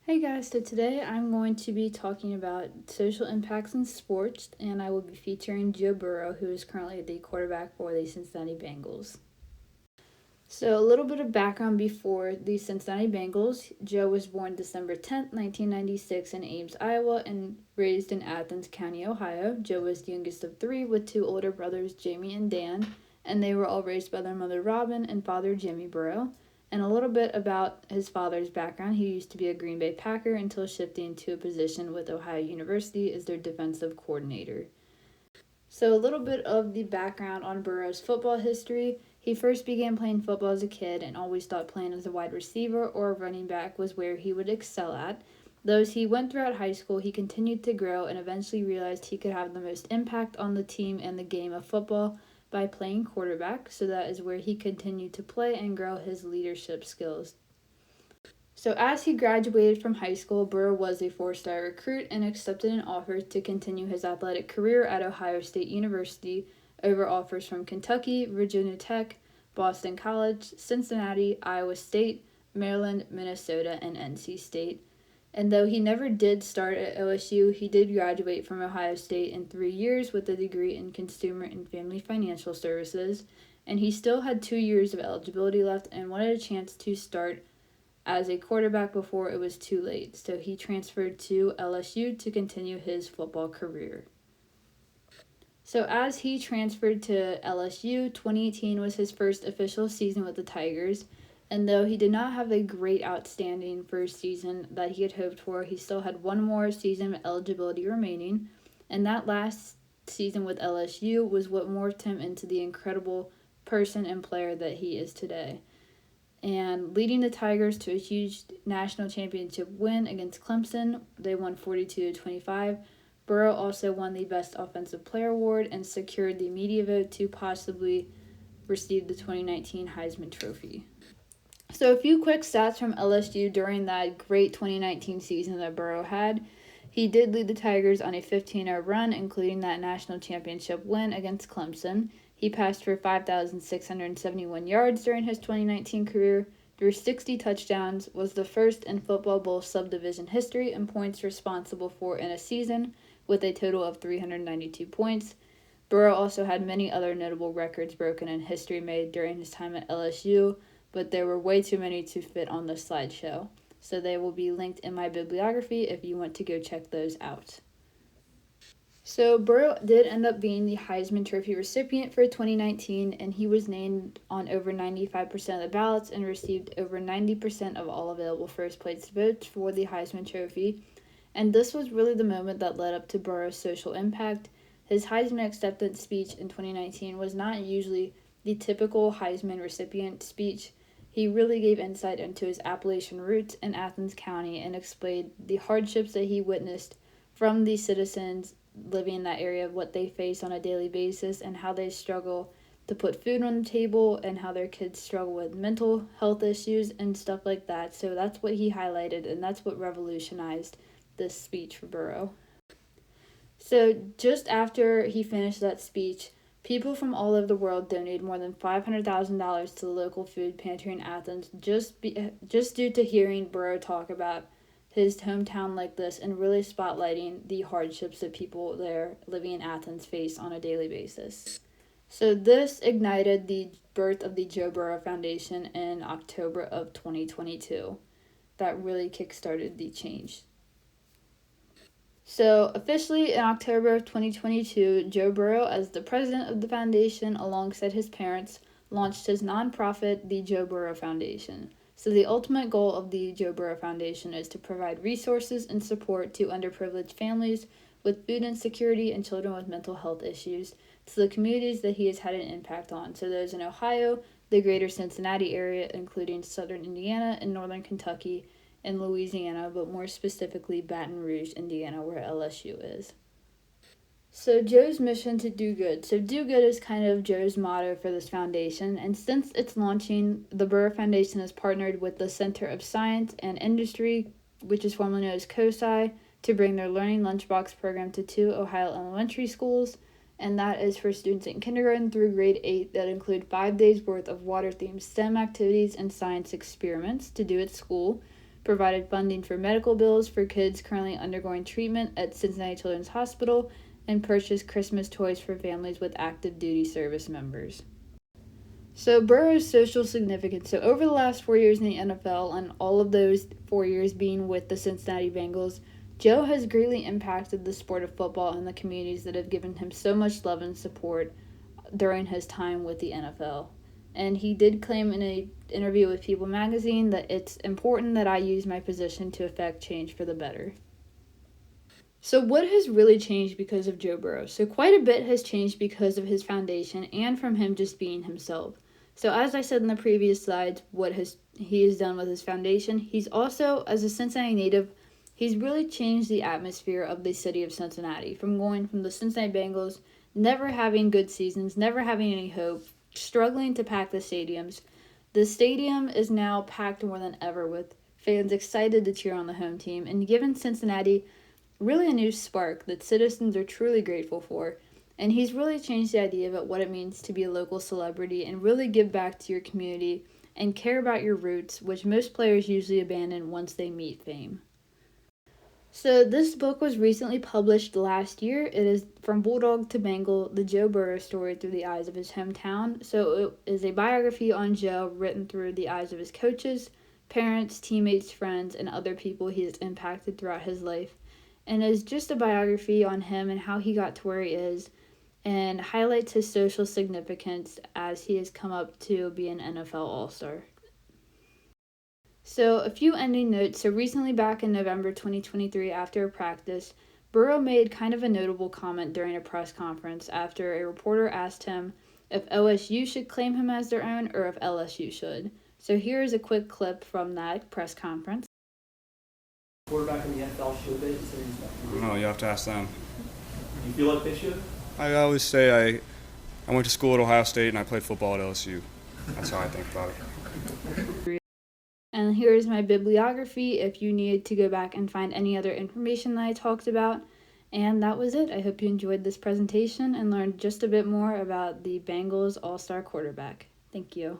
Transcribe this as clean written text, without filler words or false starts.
Hey guys, so today I'm going to be talking about social impacts in sports, and I will be featuring Joe Burrow, who is currently the quarterback for the Cincinnati Bengals. So, a little bit of background before the Cincinnati Bengals. Joe was born December 10th, 1996, in Ames, Iowa, and raised in Athens County, Ohio. Joe was the youngest of three, with two older brothers, Jamie and Dan, and they were all raised by their mother, Robin, and father, Jimmy Burrow. And a little bit about his father's background. He used to be a Green Bay Packer until shifting to a position with Ohio University as their defensive coordinator. So, a little bit of the background on Burrow's football history. He first began playing football as a kid and always thought playing as a wide receiver or a running back was where he would excel at. Though as he went throughout high school, he continued to grow and eventually realized he could have the most impact on the team and the game of football by playing quarterback, so that is where he continued to play and grow his leadership skills. So, as he graduated from high school, Burrow was a four-star recruit and accepted an offer to continue his athletic career at Ohio State University over offers from Kentucky, Virginia Tech, Boston College, Cincinnati, Iowa State, Maryland, Minnesota, and NC State. And though he never did start at OSU, he did graduate from Ohio State in 3 years with a degree in Consumer and Family Financial Services. And he still had 2 years of eligibility left and wanted a chance to start as a quarterback before it was too late, so he transferred to LSU to continue his football career. So as he transferred to LSU, 2018 was his first official season with the Tigers, and though he did not have a great outstanding first season that he had hoped for, he still had one more season of eligibility remaining, and that last season with LSU was what morphed him into the incredible person and player that he is today. And leading the Tigers to a huge national championship win against Clemson. They won 42-25. Burrow also won the Best Offensive Player award and secured the media vote to possibly receive the 2019 Heisman Trophy. So, a few quick stats from LSU during that great 2019 season that Burrow had. He did lead the Tigers on a 15-0 run, including that national championship win against Clemson. He passed for 5,671 yards during his 2019 career, threw 60 touchdowns, was the first in Football Bowl subdivision history in points responsible for in a season, with a total of 392 points. Burrow also had many other notable records broken and history made during his time at LSU, but there were way too many to fit on the slideshow. So they will be linked in my bibliography if you want to go check those out. So Burrow did end up being the Heisman Trophy recipient for 2019, and he was named on over 95% of the ballots and received over 90% of all available first-place votes for the Heisman Trophy. And this was really the moment that led up to Burrow's social impact. His Heisman acceptance speech in 2019 was not usually the typical Heisman recipient speech. He really gave insight into his Appalachian roots in Athens County and explained the hardships that he witnessed from the citizens living in that area, what they face on a daily basis, and how they struggle to put food on the table, and how their kids struggle with mental health issues and stuff like that. So that's what he highlighted, and that's what revolutionized this speech for Burrow. So just after he finished that speech, people from all over the world donated more than $500,000 to the local food pantry in Athens just due to hearing Burrow talk about his hometown like this and really spotlighting the hardships that people there living in Athens face on a daily basis. So this ignited the birth of the Joe Burrow Foundation in October of 2022. That really kickstarted the change. So officially in October of 2022, Joe Burrow, as the president of the foundation alongside his parents, launched his nonprofit, the Joe Burrow Foundation. So the ultimate goal of the Joe Burrow Foundation is to provide resources and support to underprivileged families with food insecurity and children with mental health issues to the communities that he has had an impact on. So those in Ohio, the greater Cincinnati area, including southern Indiana and northern Kentucky, and Louisiana, but more specifically Baton Rouge, Indiana, where LSU is. So Joe's mission to do good. So do good is kind of Joe's motto for this foundation, and since its launching, the Burrow Foundation has partnered with the Center of Science and Industry, which is formerly known as COSI, to bring their Learning Lunchbox program to 2 Ohio elementary schools, and that is for students in kindergarten through grade 8 that include 5 days worth of water-themed STEM activities and science experiments to do at school. provided funding for medical bills for kids currently undergoing treatment at Cincinnati Children's Hospital, and purchased Christmas toys for families with active duty service members. So Burrow's social significance. So over the last 4 years in the NFL, and all of those 4 years being with the Cincinnati Bengals, Joe has greatly impacted the sport of football and the communities that have given him so much love and support during his time with the NFL. And he did claim in an interview with People magazine that it's important that I use my position to affect change for the better. So what has really changed because of Joe Burrow? So quite a bit has changed because of his foundation and from him just being himself. So as I said in the previous slides, he has done with his foundation, he's also, as a Cincinnati native, he's really changed the atmosphere of the city of Cincinnati, from going from the Cincinnati Bengals never having good seasons, never having any hope, struggling to pack the stadiums. The stadium is now packed more than ever, with fans excited to cheer on the home team, and given Cincinnati really a new spark that citizens are truly grateful for. And he's really changed the idea about what it means to be a local celebrity and really give back to your community and care about your roots, which most players usually abandon once they meet fame. So this book was recently published last year. It is From Bulldog to Bengal, the Joe Burrow story through the eyes of his hometown. So it is a biography on Joe written through the eyes of his coaches, parents, teammates, friends, and other people he has impacted throughout his life. And is just a biography on him and how he got to where he is, and highlights his social significance as he has come up to be an NFL All-Star. So a few ending notes. So recently, back in November 2023, after a practice, Burrow made kind of a notable comment during a press conference after a reporter asked him if OSU should claim him as their own or if LSU should. So here is a quick clip from that press conference. Quarterback in the NFL, should they? No, you have to ask them. You feel like they should? I always say I went to school at Ohio State and I played football at LSU. That's how I think about it. And here's my bibliography if you need to go back and find any other information that I talked about. And that was it. I hope you enjoyed this presentation and learned just a bit more about the Bengals All-Star quarterback. Thank you.